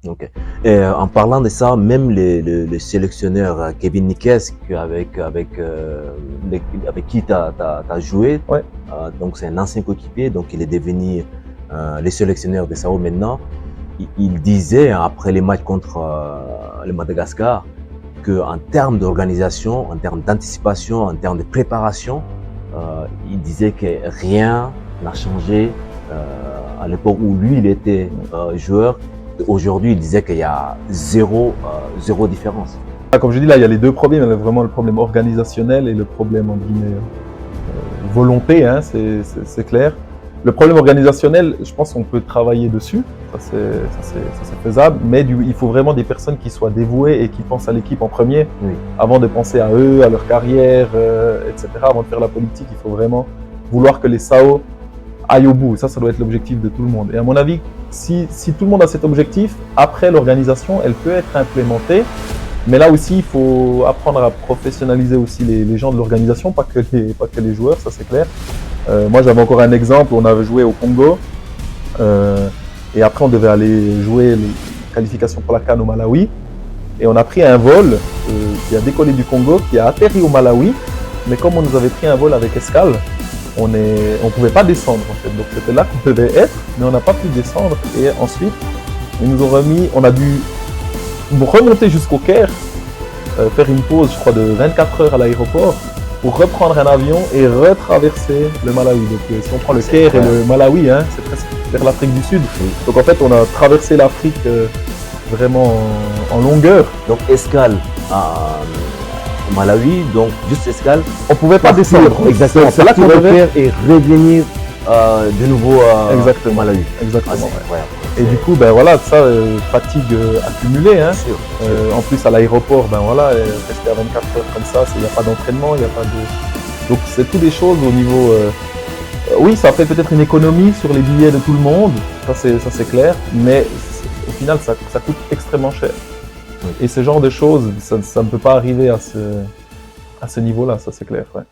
Ok. Et en parlant de ça, même le sélectionneur Kevin Nikes, avec qui tu as joué, Ouais. donc c'est un ancien coéquipier, donc il est devenu le sélectionneur de Sao maintenant. Il disait après les matchs contre le Madagascar qu'en termes d'organisation, en termes d'anticipation, en termes de préparation, il disait que rien n'a changé à l'époque où lui il était joueur. Aujourd'hui, il disait qu'il y a zéro différence. Comme je dis là, il y a les deux problèmes. Il y a vraiment le problème organisationnel et le problème, entre guillemets, volonté, hein, c'est clair. Le problème organisationnel, je pense qu'on peut travailler dessus, ça c'est faisable, mais il faut vraiment des personnes qui soient dévouées et qui pensent à l'équipe en premier, Oui. avant de penser à eux, à leur carrière, etc. Avant de faire la politique, il faut vraiment vouloir que les SAO aillent au bout. Ça doit être l'objectif de tout le monde. Et à mon avis, si tout le monde a cet objectif, après l'organisation, elle peut être implémentée. Mais là aussi, il faut apprendre à professionnaliser aussi les gens de l'organisation, pas que les joueurs, ça c'est clair. Moi, j'avais encore un exemple, on avait joué au Congo, et après on devait aller jouer les qualifications pour la CAN au Malawi, et on a pris un vol qui a décollé du Congo, qui a atterri au Malawi, mais comme on nous avait pris un vol avec escale, on pouvait pas descendre en fait, donc c'était là qu'on devait être, mais on n'a pas pu descendre, et ensuite, ils nous ont remis, on a dû remonter jusqu'au Caire, faire une pause, je crois, de 24 heures à l'aéroport pour reprendre un avion et retraverser le Malawi. Donc, si on prend le Caire et le Malawi, hein, c'est presque vers l'Afrique du Sud. Oui. Donc, en fait, on a traversé l'Afrique vraiment en longueur. Donc, escale au Malawi, donc juste escale. On pouvait pas descendre. Exactement. C'est là qu'on peut faire et revenir de nouveau au Malawi. Exactement. Ah, c'est incroyable. Et du coup, ben voilà, ça, fatigue accumulée. Hein. Sûr. En plus, à l'aéroport, ben voilà, rester à 24 heures comme ça, il n'y a pas d'entraînement, il n'y a pas de. Donc, c'est toutes des choses au niveau. Oui, ça fait peut-être une économie sur les billets de tout le monde, ça c'est clair, mais au final, ça coûte extrêmement cher. Oui. Et ce genre de choses, ça ne peut pas arriver à ce niveau-là, ça c'est clair. Ouais.